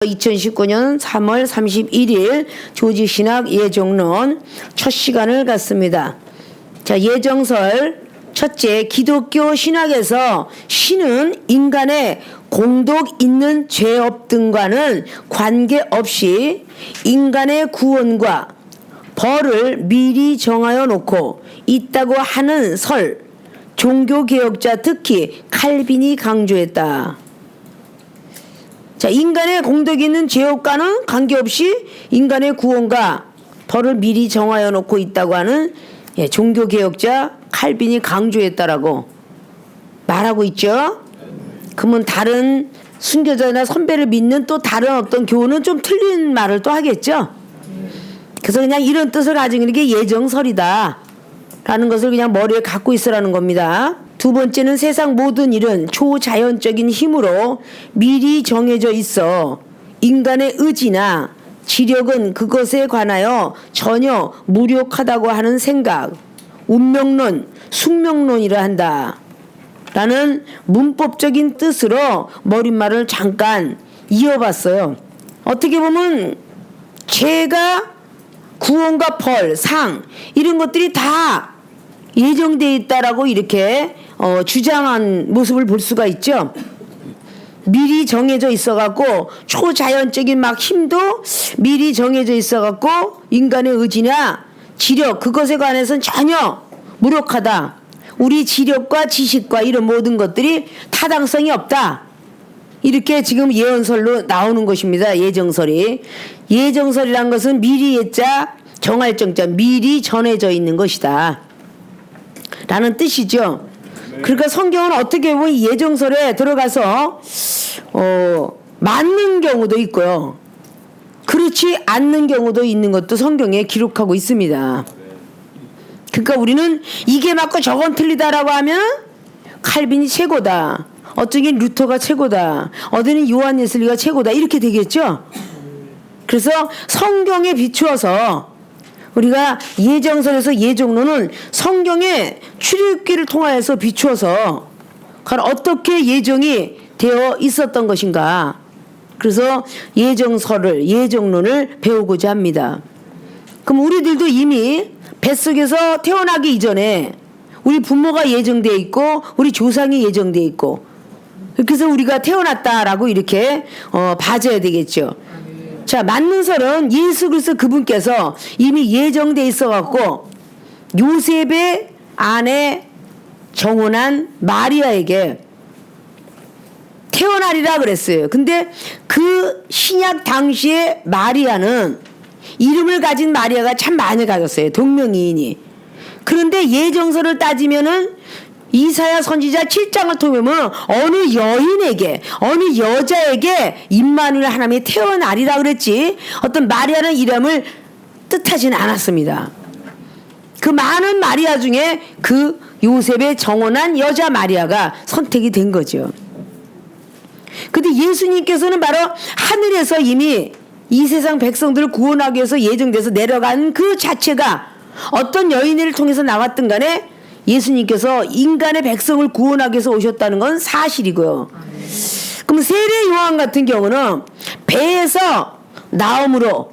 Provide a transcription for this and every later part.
2019년 3월 31일 조지신학 예정론 첫 시간을 갖습니다. 자, 예정설 첫째, 기독교 신학에서 신은 인간의 공덕 있는 죄업 등과는 관계없이 인간의 구원과 벌을 미리 정하여 놓고 있다고 하는 설, 종교개혁자 특히 칼빈이 강조했다. 자, 인간의 공덕이 있는 죄업과는 관계없이 인간의 구원과 벌을 미리 정하여 놓고 있다고 하는 종교개혁자 칼빈이 강조했다라고 말하고 있죠. 그러면 다른 순교자나 선배를 믿는 또 다른 어떤 교훈은 좀 틀린 말을 또 하겠죠. 그래서 그냥 이런 뜻을 가지고 있는 게 예정설이다 라는 것을 그냥 머리에 갖고 있으라는 겁니다. 두 번째는 세상 모든 일은 초자연적인 힘으로 미리 정해져 있어 인간의 의지나 지력은 그것에 관하여 전혀 무력하다고 하는 생각, 운명론, 숙명론이라 한다 라는 문법적인 뜻으로 머릿말을 잠깐 이어봤어요. 어떻게 보면 죄가 구원과 벌, 상 이런 것들이 다 예정되어 있다라고 이렇게 주장한 모습을 볼 수가 있죠. 미리 정해져 있어갖고 초자연적인 막 힘도 미리 정해져 있어갖고 인간의 의지나 지력 그것에 관해서는 전혀 무력하다. 우리 지력과 지식과 이런 모든 것들이 타당성이 없다. 이렇게 지금 예언설로 나오는 것입니다. 예정설이. 예정설이란 것은 미리 예자 정할 정자 미리 전해져 있는 것이다 라는 뜻이죠. 그러니까 성경은 어떻게 보면 예정설에 들어가서 맞는 경우도 있고요. 그렇지 않는 경우도 있는 것도 성경에 기록하고 있습니다. 그러니까 우리는 이게 맞고 저건 틀리다라고 하면 칼빈이 최고다. 어쩌긴 루터가 최고다. 어디는 요한 예슬리가 최고다. 이렇게 되겠죠. 그래서 성경에 비추어서 우리가 예정설에서 예정론은 성경의 출애굽기를 통하여서 비추어서 어떻게 예정이 되어 있었던 것인가. 그래서 예정설을 예정론을 배우고자 합니다. 그럼 우리들도 이미 뱃속에서 태어나기 이전에 우리 부모가 예정되어 있고 우리 조상이 예정되어 있고 그래서 우리가 태어났다라고 이렇게 봐줘야 되겠죠. 자, 맞는 설은 예수 그리스도 그분께서 이미 예정돼 있어갖고 요셉의 아내 정혼한 마리아에게 태어나리라 그랬어요. 근데 그 신약 당시에 마리아는 이름을 가진 마리아가 참 많이 가졌어요. 동명이인이. 그런데 예정설을 따지면은 이사야 선지자 7장을 통하면 어느 여인에게 어느 여자에게 임마누엘 하나님이 태어나리라 그랬지 어떤 마리아는 이름을 뜻하진 않았습니다. 그 많은 마리아 중에 그 요셉의 정혼한 여자 마리아가 선택이 된 거죠. 근데 예수님께서는 바로 하늘에서 이미 이 세상 백성들을 구원하기 위해서 예정돼서 내려간 그 자체가 어떤 여인을 통해서 나왔든 간에 예수님께서 인간의 백성을 구원하기 위해서 오셨다는 건 사실이고요. 그럼 세례 요한 같은 경우는 배에서 나옴으로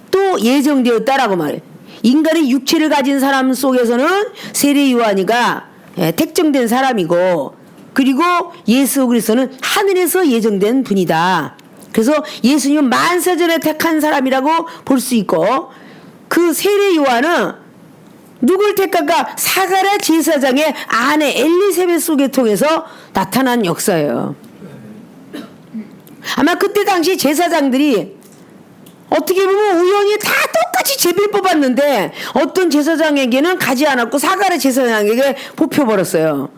또 예정되었다라고 말해요. 인간의 육체를 가진 사람 속에서는 세례 요한이가 택정된 사람이고 그리고 예수 그리스도는 하늘에서 예정된 분이다. 그래서 예수님은 만세전에 택한 사람이라고 볼 수 있고 그 세례 요한은 누굴 택할까? 사가랴 제사장의 아내 엘리세벳 속에 통해서 나타난 역사예요. 아마 그때 당시 제사장들이 어떻게 보면 우연히 다 똑같이 제비를 뽑았는데 어떤 제사장에게는 가지 않았고 사가랴 제사장에게 뽑혀버렸어요.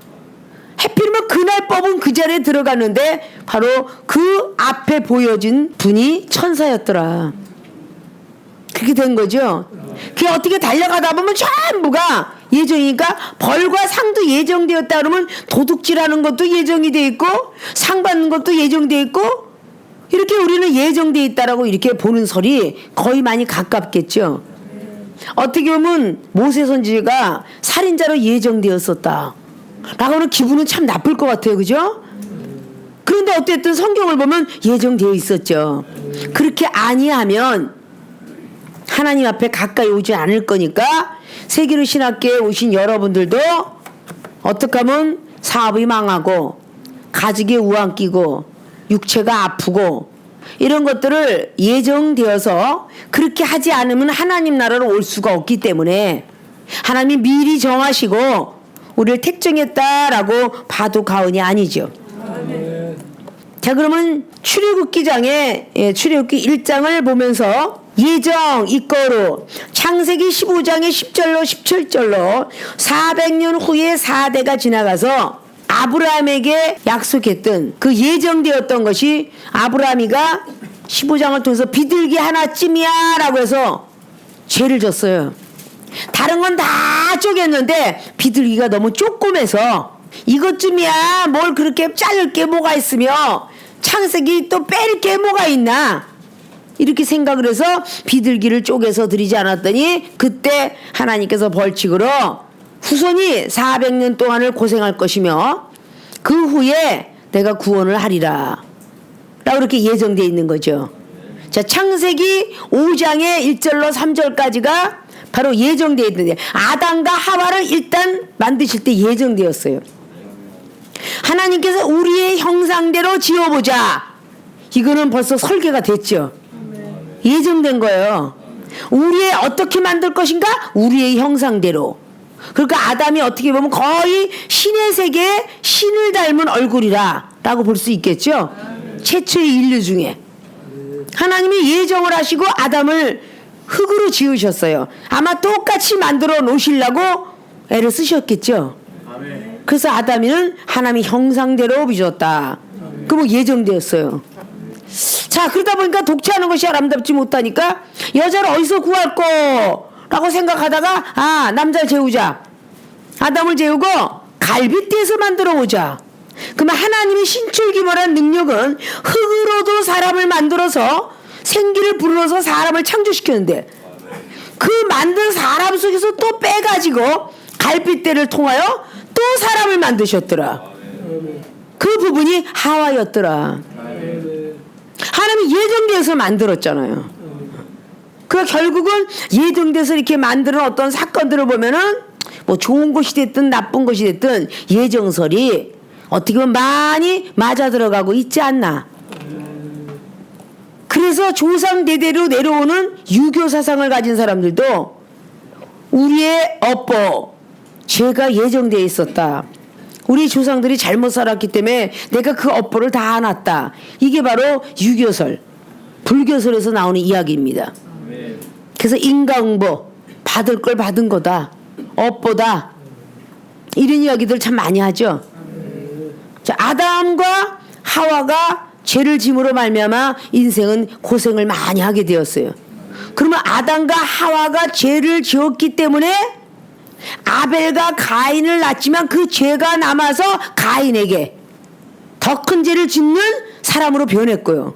해필이면 그날 뽑은 그 자리에 들어갔는데 바로 그 앞에 보여진 분이 천사였더라. 그렇게 된 거죠. 그게 어떻게 달려가다 보면 전부가 예정이니까 벌과 상도 예정되었다 그러면 도둑질하는 것도 예정이 돼 있고 상 받는 것도 예정돼 있고 이렇게 우리는 예정돼 있다라고 이렇게 보는 설이 거의 많이 가깝겠죠. 어떻게 보면 모세 선지자가 살인자로 예정되었었다 라고는 기분은 참 나쁠 것 같아요. 그죠? 그 그런데 어쨌든 성경을 보면 예정되어 있었죠. 그렇게 아니하면 하나님 앞에 가까이 오지 않을 거니까 세계로 신학교에 오신 여러분들도 어떻게 하면 사업이 망하고 가족이 우환 끼고 육체가 아프고 이런 것들을 예정되어서 그렇게 하지 않으면 하나님 나라로 올 수가 없기 때문에 하나님이 미리 정하시고 우리를 택정했다라고 봐도 과언이 아니죠. 자, 그러면 출애굽기 1장을 보면서 예정 이거로 창세기 15장의 10절로 17절로 400년 후에 4대가 지나가서 아브라함에게 약속했던 그 예정되었던 것이 아브라함이가 15장을 통해서 비둘기 하나쯤이야 라고 해서 죄를 졌어요. 다른 건 다 쪼갰는데 비둘기가 너무 조그매서 이것쯤이야 뭘 그렇게 자를 게 뭐가 있으며 창세기 또 뺄 게 뭐가 있나 이렇게 생각을 해서 비둘기를 쪼개서 드리지 않았더니 그때 하나님께서 벌칙으로 후손이 400년 동안을 고생할 것이며 그 후에 내가 구원을 하리라 라고 그렇게 예정되어 있는 거죠. 자, 창세기 5장의 1절로 3절까지가 바로 예정되어 있는데 아담과 하와를 일단 만드실 때 예정되었어요. 하나님께서 우리의 형상대로 지어보자. 이거는 벌써 설계가 됐죠. 예정된 거예요. 우리의 어떻게 만들 것인가? 우리의 형상대로. 그러니까 아담이 어떻게 보면 거의 신의 세계에 신을 닮은 얼굴이라 라고 볼 수 있겠죠. 최초의 인류 중에 하나님이 예정을 하시고 아담을 흙으로 지으셨어요. 아마 똑같이 만들어 놓으시려고 애를 쓰셨겠죠. 그래서 아담이는 하나님의 형상대로 빚었다. 그거 예정되었어요. 자, 그러다 보니까 독채하는 것이 아름답지 못하니까 여자를 어디서 구할 거라고 생각하다가 남자를 재우자. 아담을 재우고 갈빗대에서 만들어 오자. 그러면 하나님의 신출기몰한 능력은 흙으로도 사람을 만들어서 생기를 불어서 사람을 창조시켰는데 그 만든 사람 속에서 또 빼가지고 갈빗대를 통하여 또 사람을 만드셨더라. 그 부분이 하와였더라. 하나님이 예정돼서 만들었잖아요. 그 결국은 예정돼서 이렇게 만드는 어떤 사건들을 보면은 뭐 좋은 것이 됐든 나쁜 것이 됐든 예정설이 어떻게 보면 많이 맞아 들어가고 있지 않나. 그래서 조상 대대로 내려오는 유교 사상을 가진 사람들도 우리의 업보 죄가 예정되어 있었다. 우리 조상들이 잘못 살았기 때문에 내가 그 업보를 다 안았다. 이게 바로 유교설, 불교설에서 나오는 이야기입니다. 그래서 인과응보, 받을 걸 받은 거다. 업보다. 이런 이야기들 참 많이 하죠. 자, 아담과 하와가 죄를 짐으로 말미암아 인생은 고생을 많이 하게 되었어요. 그러면 아담과 하와가 죄를 지었기 때문에 아벨과 가인을 낳지만 그 죄가 남아서 가인에게 더 큰 죄를 짓는 사람으로 변했고요.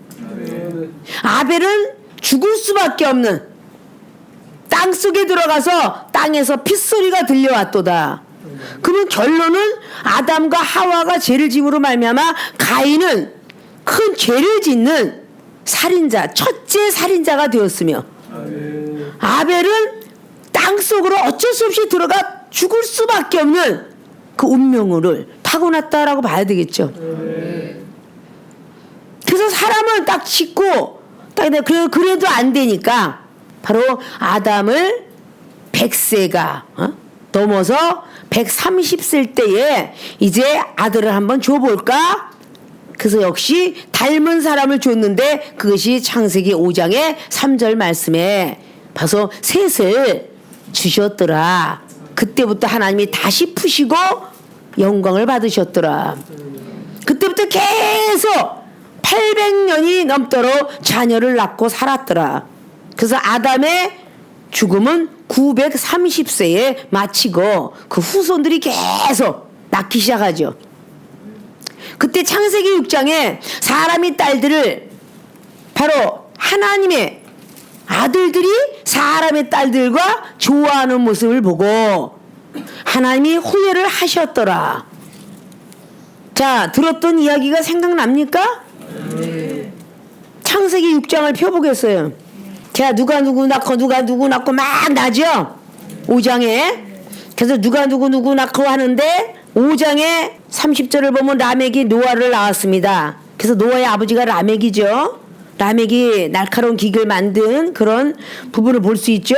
아벨은 죽을 수밖에 없는 땅속에 들어가서 땅에서 핏소리가 들려왔도다. 그러면 결론은 아담과 하와가 죄를 짐으로 말미암아 가인은 큰 죄를 짓는 살인자, 첫째 살인자가 되었으며 아벨은 땅속으로 어쩔 수 없이 들어가 죽을 수밖에 없는 그 운명을 타고났다라고 봐야 되겠죠. 그래서 사람을 딱 짓고 딱 그래도 안 되니까 바로 아담을 100세가 넘어서 130세 때에 이제 아들을 한번 줘볼까? 그래서 역시 닮은 사람을 줬는데 그것이 창세기 5장의 3절 말씀에 봐서 셋을 주셨더라. 그때부터 하나님이 다시 푸시고 영광을 받으셨더라. 그때부터 계속 800년이 넘도록 자녀를 낳고 살았더라. 그래서 아담의 죽음은 930세에 마치고 그 후손들이 계속 낳기 시작하죠. 그때 창세기 6장에 사람의 딸들을 바로 하나님의 아들들이 사람의 딸들과 좋아하는 모습을 보고 하나님이 후회를 하셨더라. 자, 들었던 이야기가 생각납니까? 창세기 6장을 펴보겠어요. 자, 누가 누구 낳고 막 나죠? 5장에. 그래서 누가 누구 낳고 하는데 5장에 30절을 보면 라멕이 노아를 낳았습니다. 그래서 노아의 아버지가 라멕이죠. 라멕이 날카로운 기계를 만든 그런 부분을 볼 수 있죠.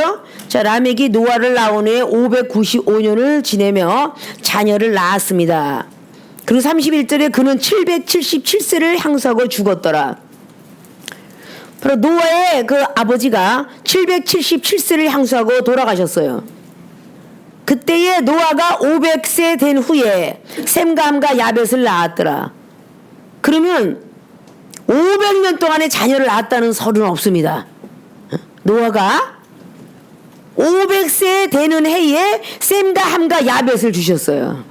자, 라멕이 노아를 낳은 후에 595년을 지내며 자녀를 낳았습니다. 그리고 31절에 그는 777세를 향수하고 죽었더라. 바로 노아의 그 아버지가 777세를 향수하고 돌아가셨어요. 그때에 노아가 500세 된 후에 셈과 함과 야벳을 낳았더라. 그러면 500년 동안에 자녀를 낳았다는 설은 없습니다. 노아가 500세 되는 해에 셈과 함과 야벳을 주셨어요.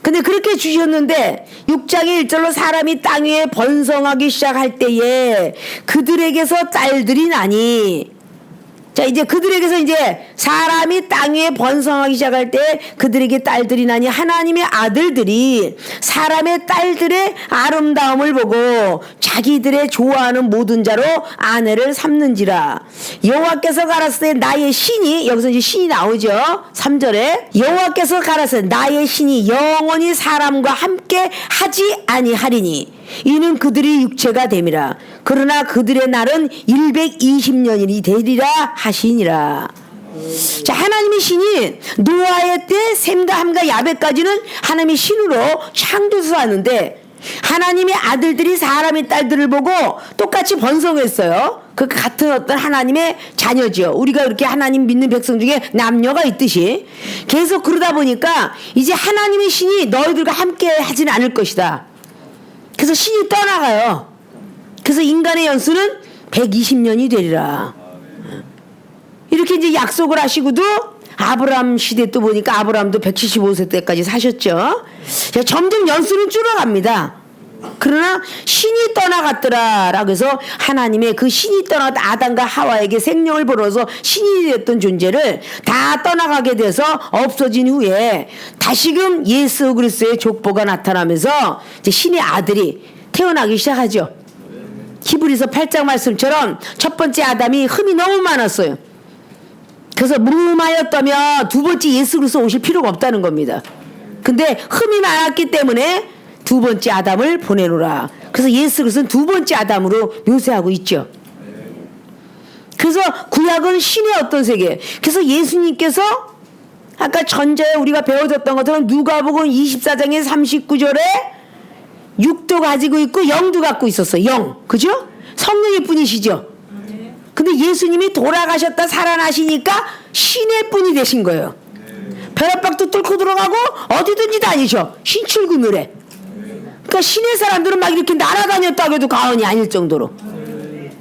근데 그렇게 주셨는데 6장의 1절로 사람이 땅 위에 번성하기 시작할 때에 그들에게서 딸들이 나니, 자, 이제 그들에게서 이제 사람이 땅 위에 번성하기 시작할 때 그들에게 딸들이 나니 하나님의 아들들이 사람의 딸들의 아름다움을 보고 자기들의 좋아하는 모든 자로 아내를 삼는지라. 여호와께서 가라사대 나의 신이, 여기서 이제 신이 나오죠. 3절에 여호와께서 가라사대 나의 신이 영원히 사람과 함께 하지 아니하리니 이는 그들이 육체가 됨이라. 그러나 그들의 날은 120년이 되리라 하시니라. 자, 하나님의 신이 노아의 때 셈과 함과 야벳까지는 하나님의 신으로 창조해서 하는데 하나님의 아들들이 사람의 딸들을 보고 똑같이 번성했어요. 그 같은 어떤 하나님의 자녀죠. 우리가 이렇게 하나님 믿는 백성 중에 남녀가 있듯이 계속 그러다 보니까 이제 하나님의 신이 너희들과 함께 하지는 않을 것이다. 그래서 신이 떠나가요. 그래서 인간의 연수는 120년이 되리라. 이렇게 이제 약속을 하시고도 아브라함 시대 또 보니까 아브라함도 175세 때까지 사셨죠. 점점 연수는 줄어갑니다. 그러나 신이 떠나갔더라라고 해서 하나님의 그 신이 떠나갔다 아담과 하와에게 생명을 불어서 신이 됐던 존재를 다 떠나가게 돼서 없어진 후에 다시금 예수 그리스도의 족보가 나타나면서 이제 신의 아들이 태어나기 시작하죠. 히브리서 8장 말씀처럼 첫 번째 아담이 흠이 너무 많았어요. 그래서 무흠하였다면 두 번째 예수 그리스도 오실 필요가 없다는 겁니다. 근데 흠이 많았기 때문에 두 번째 아담을 보내노라. 그래서 예수 그리스도는 두 번째 아담으로 묘사하고 있죠. 그래서 구약은 신의 어떤 세계. 그래서 예수님께서 아까 전자에 우리가 배워졌던 것처럼 누가복음 24장의 39절에 육도 가지고 있고 영도 갖고 있었어요. 영. 그죠? 성령의 분이시죠. 근데 예수님이 돌아가셨다 살아나시니까 신의 분이 되신 거예요. 벼락박도 뚫고 들어가고 어디든지 다니셔. 신출근을 해. 그러니까 신의 사람들은 막 이렇게 날아다녔다고 해도 과언이 아닐 정도로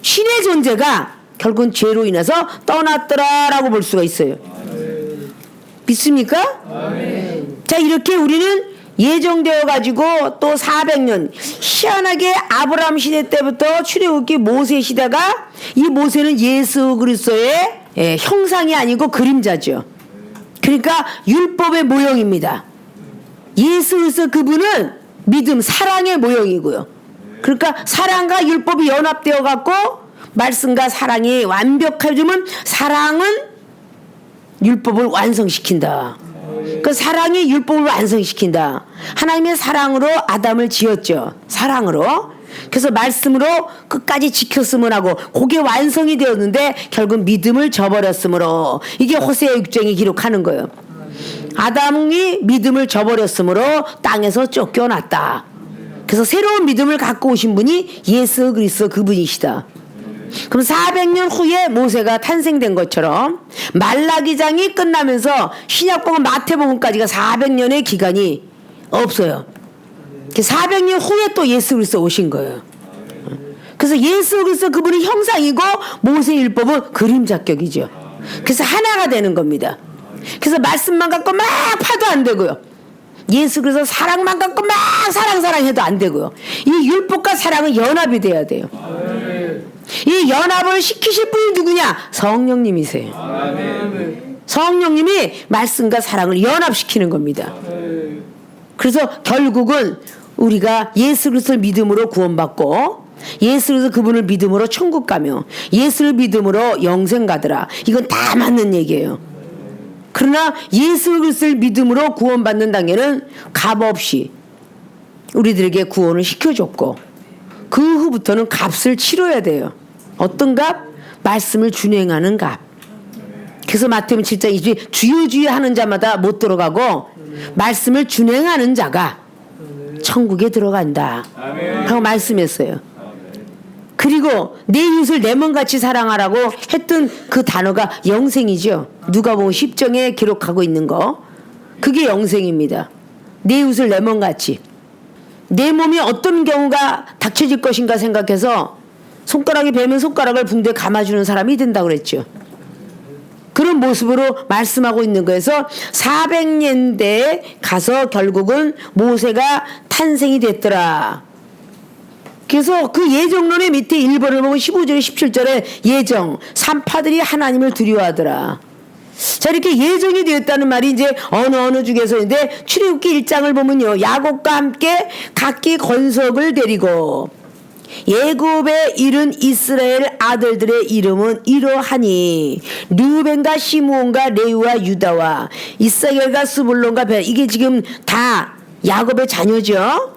신의 존재가 결국은 죄로 인해서 떠났더라라고 볼 수가 있어요. 믿습니까? 자, 이렇게 우리는 예정되어 가지고 또 400년 희한하게 아브라함 시대 때부터 출애굽기 모세 시대가 이 모세는 예수 그리스도의 형상이 아니고 그림자죠. 그러니까 율법의 모형입니다. 예수 그리스도 그분은 믿음, 사랑의 모형이고요. 그러니까 사랑과 율법이 연합되어 갖고 말씀과 사랑이 완벽해지면 사랑은 율법을 완성시킨다. 그 사랑이 율법을 완성시킨다. 하나님의 사랑으로 아담을 지었죠. 사랑으로. 그래서 말씀으로 끝까지 지켰으면 하고 그게 완성이 되었는데 결국 믿음을 저버렸으므로 이게 호세아 6장이 기록하는 거예요. 아담이 믿음을 저버렸으므로 땅에서 쫓겨났다. 그래서 새로운 믿음을 갖고 오신 분이 예수 그리스도 그분이시다. 그럼 400년 후에 모세가 탄생된 것처럼 말라기장이 끝나면서 신약복음 마태복음까지가 400년의 기간이 없어요. 400년 후에 또 예수 그리스도 오신 거예요. 그래서 예수 그리스도 그분의 형상이고 모세 율법은 그림자격이죠. 그래서 하나가 되는 겁니다. 그래서 말씀만 갖고 막 파도 안 되고요. 예수 그래서 사랑만 갖고 막 사랑해도 안 되고요. 이 율법과 사랑은 연합이 돼야 돼요. 이 연합을 시키실 분이 누구냐? 성령님이세요. 성령님이 말씀과 사랑을 연합시키는 겁니다. 그래서 결국은 우리가 예수 그리스도를 믿음으로 구원받고 예수 그리스도 그분을 믿음으로 천국 가며 예수를 믿음으로 영생 가더라. 이건 다 맞는 얘기예요. 그러나 예수 그리스도를 믿음으로 구원받는 단계는 값없이 우리들에게 구원을 시켜줬고 그 후부터는 값을 치러야 돼요. 어떤 값? 말씀을 준행하는 값. 그래서 마태복음 7장 20절 주여 주여 하는 자마다 못 들어가고 말씀을 준행하는 자가 천국에 들어간다 하고 말씀했어요. 그리고 내 이웃을 내 몸같이 사랑하라고 했던 그 단어가 영생이죠. 누가복음 10장에 기록하고 있는 거 그게 영생입니다. 내 이웃을 내 몸같이. 내 몸이 어떤 경우가 닥쳐질 것인가 생각해서 손가락이 베면 손가락을 붕대에 감아주는 사람이 된다고 그랬죠. 그런 모습으로 말씀하고 있는 거에서 400년대에 가서 결국은 모세가 탄생이 됐더라. 그래서 그 예정론의 밑에 1번을 보면 15절에 17절에 예정 산파들이 하나님을 두려워하더라. 자, 이렇게 예정이 되었다는 말이 이제 어느 중에서인데 출애굽기 1장을 보면요, 야곱과 함께 각기 건석을 데리고 예굽에 이른 이스라엘 아들들의 이름은 이러하니 르우벤과 시므온과 레위와 유다와 이사겔과 스불론과 벤, 이게 지금 다 야곱의 자녀죠.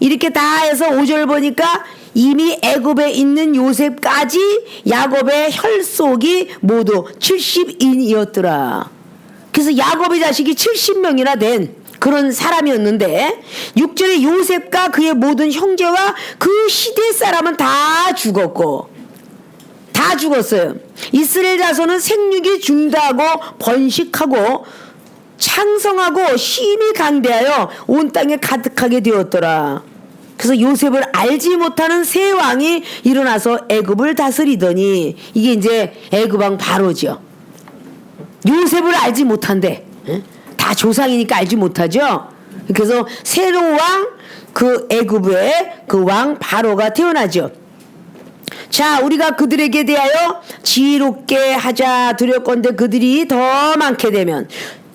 이렇게 다 해서 5절 보니까 이미 애굽에 있는 요셉까지 야곱의 혈속이 모두 70인이었더라. 그래서 야곱의 자식이 70명이나 된 그런 사람이었는데 6절에 요셉과 그의 모든 형제와 그 시대 사람은 다 죽었고 다 죽었어요. 이스라엘 자손은 생육이 중다하고 번식하고 창성하고 심히 강대하여 온 땅에 가득하게 되었더라. 그래서 요셉을 알지 못하는 세 왕이 일어나서 애굽을 다스리더니 이게 이제 애굽 왕 바로죠. 요셉을 알지 못한대. 다 조상이니까 알지 못하죠. 그래서 새로운 왕, 그 애굽의 그 왕 바로가 태어나죠. 자, 우리가 그들에게 대하여 지혜롭게 하자 두렵건대 그들이 더 많게 되면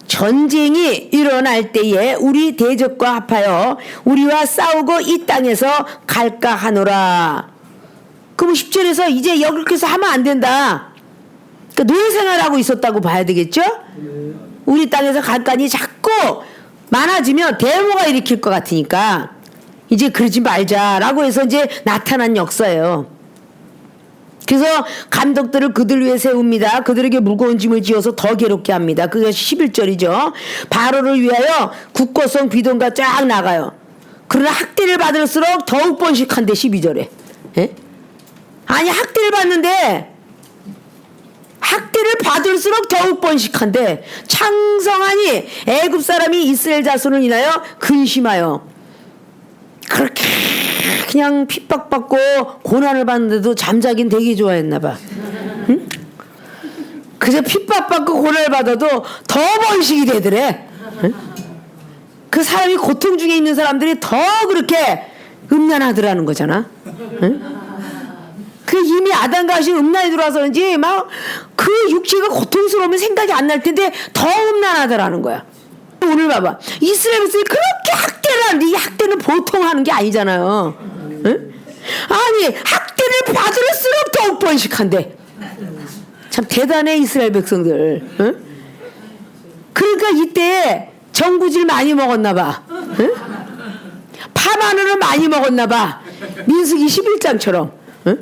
전쟁이 일어날 때에 우리 대적과 합하여 우리와 싸우고 이 땅에서 갈까 하노라. 그럼 10절에서 이제 여기서 하면 안 된다. 그러니까 노예 생활하고 있었다고 봐야 되겠죠? 우리 땅에서 갈까니 자꾸 많아지면 대모가 일으킬 것 같으니까 이제 그러지 말자라고 해서 이제 나타난 역사예요. 그래서 감독들을 그들 위해 세웁니다. 그들에게 무거운 짐을 지어서 더 괴롭게 합니다. 그게 11절이죠. 바로를 위하여 국고성 비동가 쫙 나가요. 그러나 학대를 받을수록 더욱 번식한데 12절에. 예? 아니 학대를 받는데 학대를 받을수록 더욱 번식한데 창성하니 애굽 사람이 이스라엘 자손을 인하여 근심하여 그렇게 그냥 핍박받고 고난을 받는데도 잠자긴 되게 좋아했나 봐. 응? 그래서 핍박받고 고난을 받아도 더 번식이 되더래. 응? 그 사람이 고통 중에 있는 사람들이 더 그렇게 음란하더라는 거잖아. 응? 그 이미 아담과 하신 음란이 들어와서 그런지 막 그 육체가 고통스러우면 생각이 안 날 텐데 더 음란하더라는 거야. 오늘 봐봐. 이스라엘 백성이 그렇게 학대를 하는데 이 학대는 보통 하는 게 아니잖아요. 응? 아니 학대를 받을수록 더욱 번식한데 참 대단해 이스라엘 백성들. 응? 그러니까 이때 전구질 많이 먹었나 봐. 응? 파마늘을 많이 먹었나 봐. 민수기 11장처럼. 응?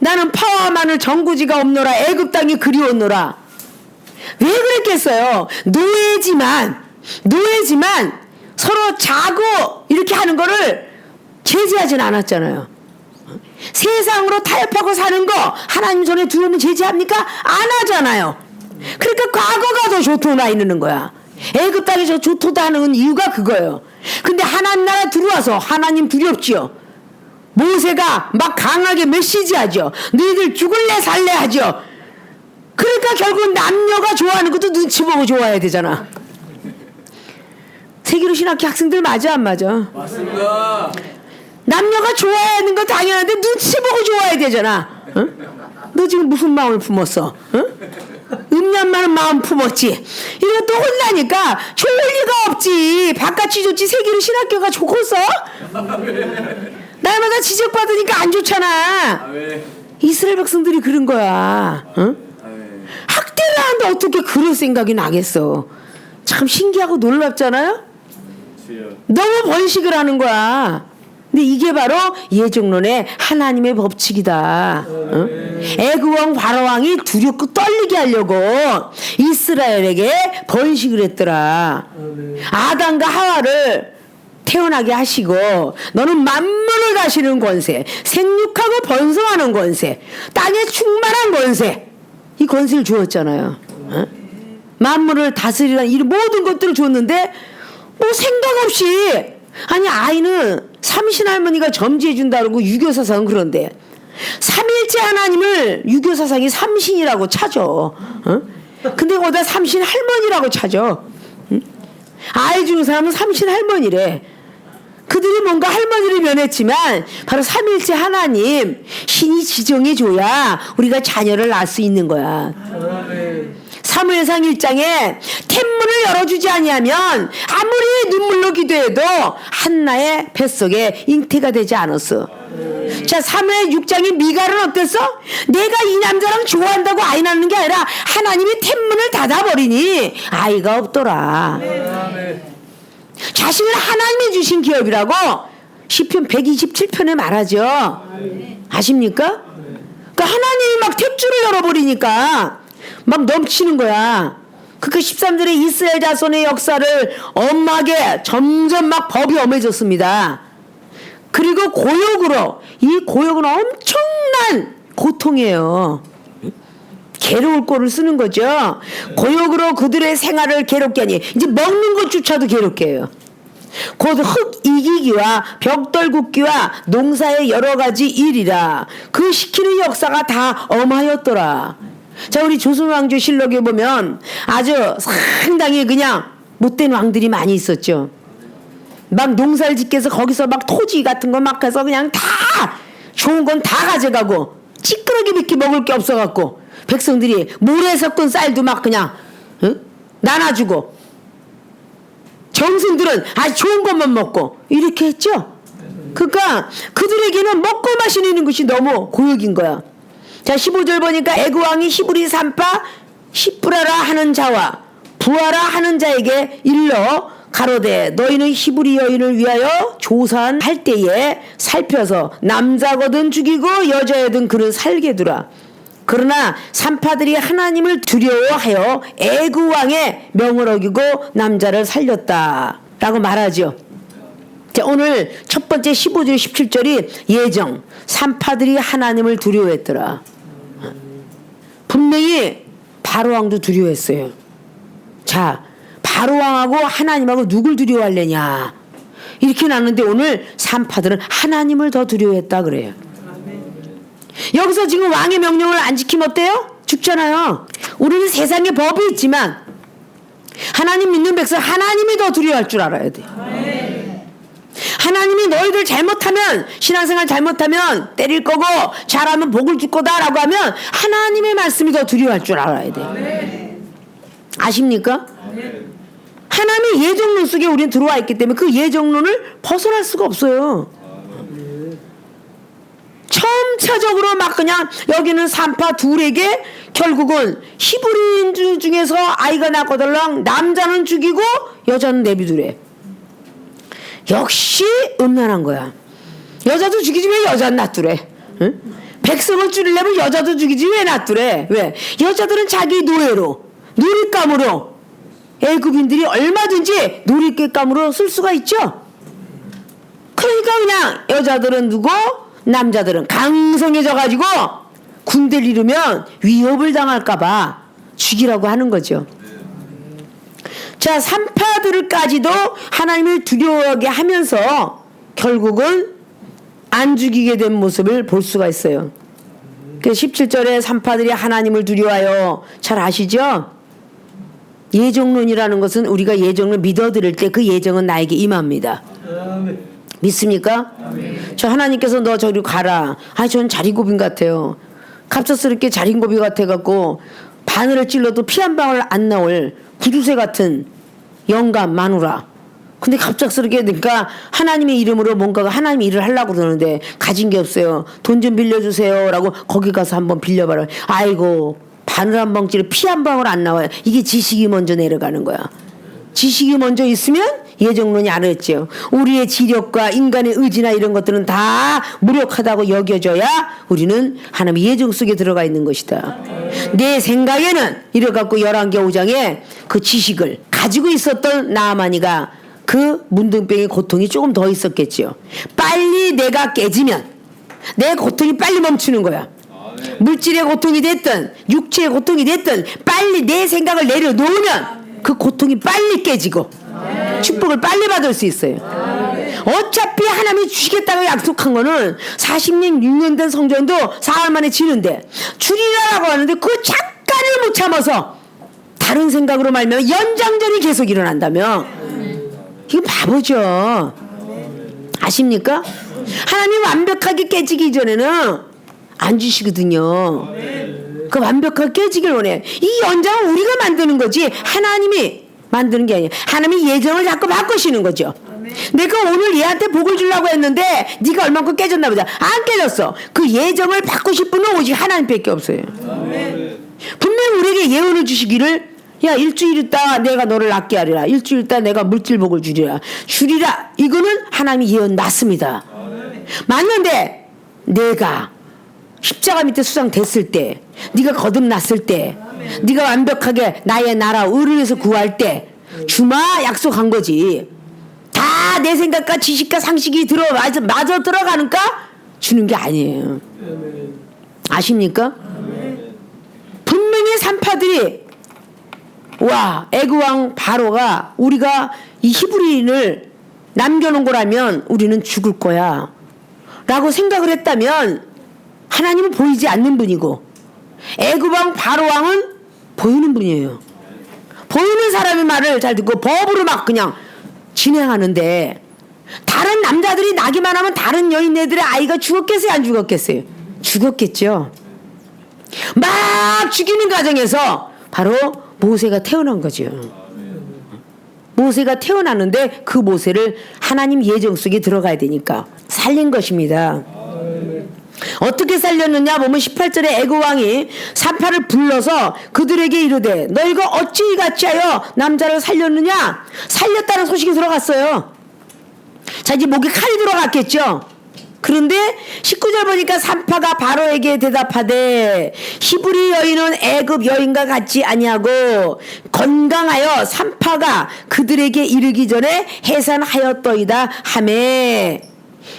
나는 파와 마늘 전구지가 없노라. 애굽 땅이 그리웠노라. 왜 그랬겠어요? 노예지만 서로 자고 이렇게 하는 거를 제지하진 않았잖아요. 세상으로 타협하고 사는 거 하나님 손에 두려면 제지합니까? 안 하잖아요. 그러니까 과거가 더 좋도나 이러는 거야. 애굽 땅이 저 좋도다 하는 이유가 그거예요. 근데 하나님 나라 들어와서 하나님 두렵지요. 모세가 막 강하게 메시지하죠. 너희들 죽을래 살래 하죠. 그러니까 결국 남녀가 좋아하는 것도 눈치 보고 좋아해야 되잖아. 세계로 신학교 학생들 맞아 안 맞아? 맞습니다. 남녀가 좋아하는 거 당연한데 눈치 보고 좋아해야 되잖아. 응? 너 지금 무슨 마음을 품었어? 응? 6년만 마음 품었지. 이거 또 혼나니까 좋을 리가 없지. 바깥이 좋지 세계로 신학교가 좋겠어? 날마다 지적받으니까 안 좋잖아. 이스라엘 백성들이 그런 거야. 응? 학대를 하는데 어떻게 그럴 생각이 나겠어. 참 신기하고 놀랍잖아요. 너무 번식을 하는 거야. 근데 이게 바로 예정론의 하나님의 법칙이다. 응? 애굽왕 바로왕이 두렵고 떨리게 하려고 이스라엘에게 번식을 했더라. 아담과 하와를 태어나게 하시고 너는 만물을 다스리는 권세, 생육하고 번성하는 권세, 땅에 충만한 권세, 이 권세를 주었잖아요. 어? 만물을 다스리라는 이 모든 것들을 줬는데 뭐 생각 없이, 아니 아이는 삼신할머니가 점지해 준다 그러고 유교사상은 그런데 삼일째 하나님을 유교사상이 삼신이라고 찾아. 어? 근데 거기다 삼신할머니라고 찾아. 응? 아이 중 사람은 삼신할머니래. 그들이 뭔가 할머니를 면했지만 바로 삼일째 하나님 신이 지정해줘야 우리가 자녀를 낳을 수 있는 거야. 사무엘상 1장에天문을 열어주지 아니하면 아무리 눈물로 기도해도 한나의 뱃속에 잉태가 되지 않았어. 자, 사무엘 6장의 미갈은 어땠어? 내가 이 남자랑 좋아한다고 아이 낳는 게 아니라 하나님이天문을 닫아버리니 아이가 없더라. 자신을 하나님이 주신 기업이라고 시편 127편에 말하죠. 아십니까? 그러니까 하나님이 막 탯줄을 열어버리니까 막 넘치는 거야. 그러니까 13절에 이스라엘 자손의 역사를 엄하게 점점 막 법이 엄해졌습니다. 그리고 고역으로, 이 고역은 엄청난 고통이에요. 괴로울 꼴을 쓰는 거죠. 고역으로 그들의 생활을 괴롭게 하니 이제 먹는 것조차도 괴롭게 해요. 곧 흙 이기기와 벽돌 굽기와 농사의 여러 가지 일이라 그 시키는 역사가 다 엄하였더라. 자, 우리 조선왕조실록에 보면 아주 상당히 그냥 못된 왕들이 많이 있었죠. 막 농사를 짓게 해서 거기서 막 토지 같은 거 막 해서 그냥 다 좋은 건 다 가져가고 찌끄러기밖에 먹을 게 없어갖고 백성들이 모래 섞은 쌀도 막 그냥 나눠주고 정승들은 아주 좋은 것만 먹고 이렇게 했죠. 그러니까 그들에게는 먹고 마시는 것이 너무 고역인 거야. 자, 15절 보니까 애굽왕이 히브리 산파 시프라라 하는 자와 부하라 하는 자에게 일러 가로되 너희는 히브리 여인을 위하여 조산할 때에 살펴서 남자거든 죽이고 여자여든 그를 살게 두라. 그러나 산파들이 하나님을 두려워하여 애굽왕의 명을 어기고 남자를 살렸다 라고 말하죠. 자, 오늘 첫 번째 15절 17절이 예정, 산파들이 하나님을 두려워했더라. 분명히 바로왕도 두려워했어요. 자, 바로왕하고 하나님하고 누굴 두려워하려냐 이렇게 나누는데 오늘 산파들은 하나님을 더 두려워했다 그래요. 여기서 지금 왕의 명령을 안 지키면 어때요? 죽잖아요. 우리는 세상에 법이 있지만 하나님 믿는 백성 하나님이 더 두려워할 줄 알아야 돼. 하나님이 너희들 잘못하면 신앙생활 잘못하면 때릴 거고 잘하면 복을 줄 거다라고 하면 하나님의 말씀이 더 두려워할 줄 알아야 돼. 아십니까? 하나님의 예정론 속에 우리는 들어와 있기 때문에 그 예정론을 벗어날 수가 없어요. 점차적으로 막 그냥 여기는 산파 둘에게 결국은 히브리인 중에서 아이가 낳거들랑 남자는 죽이고 여자는 내비두래. 역시 음란한 거야. 여자도 죽이지 왜 여자는 놔두래? 응? 백성을 줄이려면 여자도 죽이지 왜 놔두래? 왜? 여자들은 자기 노예로 누릿감으로 애굽인들이 얼마든지 누릿감으로 쓸 수가 있죠. 그러니까 그냥 여자들은 누구? 남자들은 강성해져가지고 군대를 이루면 위협을 당할까봐 죽이라고 하는 거죠. 자, 산파들까지도 하나님을 두려워하게 하면서 결국은 안 죽이게 된 모습을 볼 수가 있어요. 그 17절에 산파들이 하나님을 두려워하여 잘 아시죠? 예정론이라는 것은 우리가 예정을 믿어들일 때 그 예정은 나에게 임합니다. 믿습니까? 저 하나님께서 너 저리 가라. 아, 전 자린고비 같아요. 갑작스럽게 자린고비 같아갖고 바늘을 찔러도 피 한 방울 안 나올 구두쇠 같은 영감 마누라. 근데 갑작스럽게 그러니까 하나님의 이름으로 뭔가가 하나님 일을 하려고 그러는데 가진 게 없어요. 돈 좀 빌려주세요 라고 거기 가서 한번 빌려봐라. 아이고 바늘 한 방 찔러 피 한 방울 안 나와요. 이게 지식이 먼저 내려가는 거야. 지식이 먼저 있으면 예정론이 안 했죠. 우리의 지력과 인간의 의지나 이런 것들은 다 무력하다고 여겨져야 우리는 하나님의 예정 속에 들어가 있는 것이다. 내 생각에는 이래갖고 열왕기 5장에 그 지식을 가지고 있었던 나아만이가 그 문둥병의 고통이 조금 더 있었겠죠. 빨리 내가 깨지면 내 고통이 빨리 멈추는 거야. 물질의 고통이 됐든 육체의 고통이 됐든 빨리 내 생각을 내려놓으면 그 고통이 빨리 깨지고 축복을 빨리 받을 수 있어요. 어차피 하나님이 주시겠다고 약속한 거는 40년 6년 된 성전도 사흘 만에 지는데 주리라라고 하는데 그 잠깐을 못 참아서 다른 생각으로 말면 연장전이 계속 일어난다며. 이거 바보죠. 아십니까? 하나님 완벽하게 깨지기 전에는 안 주시거든요. 그 완벽하게 깨지길 원해. 이 연장은 우리가 만드는 거지 하나님이 만드는 게 아니에요. 하나님이 예정을 자꾸 바꾸시는 거죠. 내가 오늘 얘한테 복을 주려고 했는데 네가 얼마큼 깨졌나 보자. 안 깨졌어. 그 예정을 바꾸실 분은 오직 하나님밖에 없어요. 분명히 우리에게 예언을 주시기를 야 일주일 있다 내가 너를 낫게 하리라. 일주일 있다 내가 물질복을 주리라. 이거는 하나님이 예언 났습니다. 맞는데 내가 십자가 밑에 수상됐을 때 네가 거듭났을 때 네가 완벽하게 나의 나라 의를 위해서 구할 때 주마 약속한 거지. 다 내 생각과 지식과 상식이 마저 들어가니까 주는 게 아니에요. 아십니까? 분명히 산파들이 와 애굽왕 바로가 우리가 이 히브리인을 남겨놓은 거라면 우리는 죽을 거야 라고 생각을 했다면 하나님은 보이지 않는 분이고 애굽왕 바로왕은 보이는 분이에요. 보이는 사람의 말을 잘 듣고 법으로 막 그냥 진행하는데 다른 남자들이 나기만 하면 다른 여인네들의 아이가 죽었겠어요 안 죽었겠어요? 죽었겠죠. 막 죽이는 과정에서 바로 모세가 태어난 거죠. 모세가 태어나는데 그 모세를 하나님 예정 속에 들어가야 되니까 살린 것입니다. 어떻게 살렸느냐 보면 18절에 애굽왕이 산파를 불러서 그들에게 이르되 너희가 어찌 이같이 하여 남자를 살렸느냐. 살렸다는 소식이 들어갔어요. 자 이제 목에 칼이 들어갔겠죠. 그런데 19절 보니까 산파가 바로에게 대답하되 히브리 여인은 애굽 여인과 같지 아니하고 건강하여 산파가 그들에게 이르기 전에 해산하였더이다 하매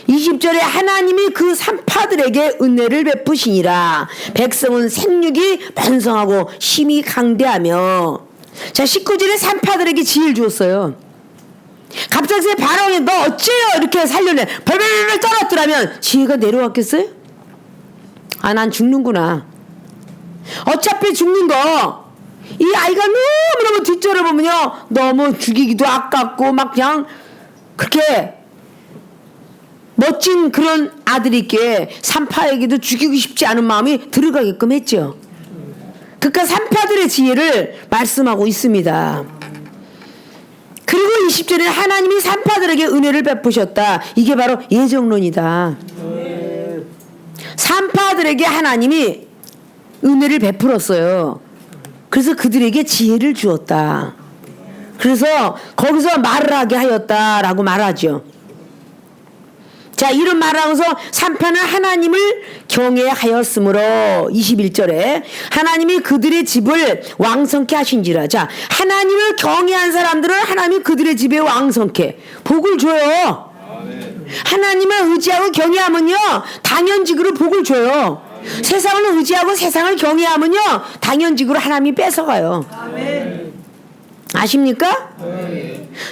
20절에 하나님이 그 산파들에게 은혜를 베푸시니라. 백성은 생육이 번성하고 힘이 강대하며. 자 19절에 산파들에게 지혜를 주었어요. 갑자기 바로왕이 너 어째요 이렇게 살려내 벌벌벌 떨었더라면 지혜가 내려왔겠어요? 아 난 죽는구나. 어차피 죽는 거 이 아이가 너무너무 뒷절을 보면요 너무 죽이기도 아깝고 막 그냥 그렇게 멋진 그런 아들이 있기에 산파에게도 죽이고 싶지 않은 마음이 들어가게끔 했죠. 그러니까 산파들의 지혜를 말씀하고 있습니다. 그리고 20절에 하나님이 산파들에게 은혜를 베푸셨다. 이게 바로 예정론이다. 산파들에게 하나님이 은혜를 베풀었어요. 그래서 그들에게 지혜를 주었다. 그래서 거기서 말을 하게 하였다라고 말하죠. 자 이런 말을 하면서 산파는 하나님을 경외하였으므로 21절에 하나님이 그들의 집을 왕성케 하신지라. 자 하나님을 경외한 사람들은 하나님이 그들의 집에 왕성케 복을 줘요. 하나님을 의지하고 경외하면요 당연직으로 복을 줘요. 세상을 의지하고 세상을 경외하면요 당연직으로 하나님이 뺏어가요. 아십니까?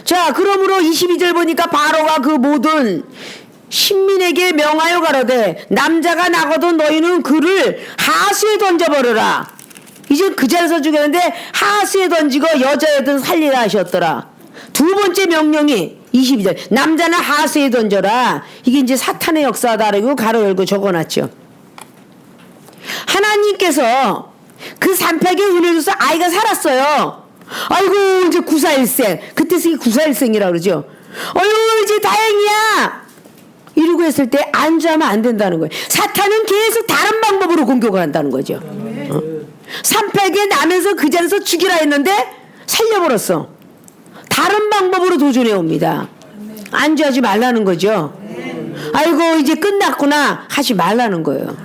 자 그러므로 22절 보니까 바로가 그 모든 신민에게 명하여 가로되 남자가 나거든 너희는 그를 하수에 던져버려라. 이제 그 자리에서 죽였는데 하수에 던지고 여자애든 살리라 하셨더라. 두 번째 명령이 22절 남자는 하수에 던져라. 이게 이제 사탄의 역사다라고 가로 열고 적어놨죠. 하나님께서 그 산파에게 은혜 줘서 아이가 살았어요. 아이고 이제 941생, 그때 쓰기 941생이라고 그러죠. 어휴 이제 다행이야 이러고 했을 때 안주하면 안 된다는 거예요. 사탄은 계속 다른 방법으로 공격을 한다는 거죠. 산파에게 나면서 그 자리에서 죽이라 했는데 살려버렸어. 다른 방법으로 도전해 옵니다. 안주하지 말라는 거죠. 아이고 이제 끝났구나 하지 말라는 거예요.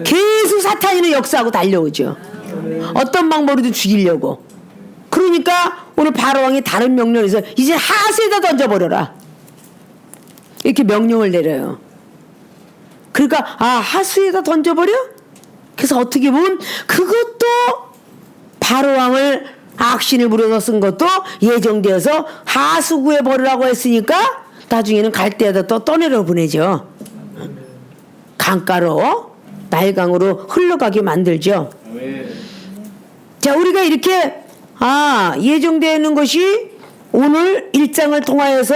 계속 사탄이는 역사하고 달려오죠. 어떤 방법으로든 죽이려고. 그러니까 오늘 바로왕이 다른 명령을 해서 이제 하수에다 던져버려라 이렇게 명령을 내려요. 그러니까 하수에다 던져버려? 그래서 어떻게 보면 그것도 바로왕을 악신을 부려서 쓴 것도 예정되어서 하수구에 버리라고 했으니까 나중에는 갈대에다 또 떠내려 보내죠. 강가로 나일강으로 흘러가게 만들죠. 자, 우리가 이렇게 예정되어 있는 것이 오늘 1장을 통하여서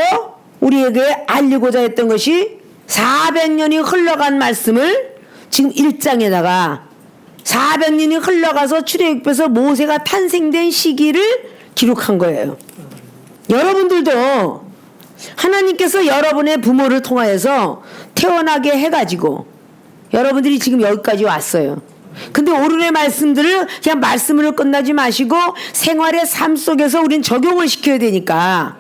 우리에게 알리고자 했던 것이 400년이 흘러간 말씀을 지금 1장에다가 400년이 흘러가서 출애굽에서 모세가 탄생된 시기를 기록한 거예요. 여러분들도 하나님께서 여러분의 부모를 통하여서 태어나게 해가지고 여러분들이 지금 여기까지 왔어요. 근데 오늘의 말씀들을 그냥 말씀으로 끝나지 마시고 생활의 삶 속에서 우린 적용을 시켜야 되니까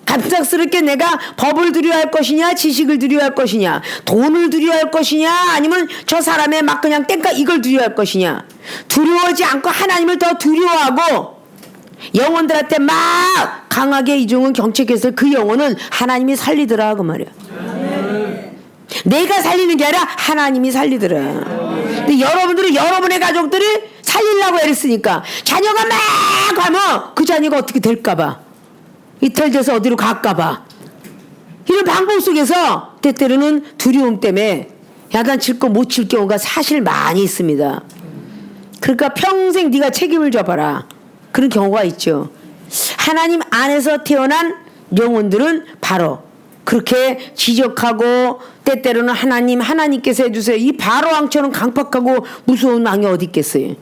갑작스럽게 내가 법을 두려워할 것이냐 지식을 두려워할 것이냐 돈을 두려워할 것이냐 아니면 저 사람의 막 그냥 땡까 이걸 두려워할 것이냐 두려워하지 않고 하나님을 더 두려워하고 영혼들한테 막 강하게 이종은 경책해서 그 영혼은 하나님이 살리더라 그 말이야. 내가 살리는 게 아니라 하나님이 살리더라. 근데 여러분들은 여러분의 가족들이 살리려고 애를 쓰니까 자녀가 막 하면 그 자녀가 어떻게 될까봐 이탈 돼서 어디로 갈까봐 이런 방법 속에서 때때로는 두려움 때문에 야단칠 거 못 칠 경우가 사실 많이 있습니다. 그러니까 평생 네가 책임을 져봐라 그런 경우가 있죠. 하나님 안에서 태어난 영혼들은 바로 그렇게 지적하고 때때로는 하나님께서 해주세요. 이 바로왕처럼 강팍하고 무서운 왕이 어디 있겠어요.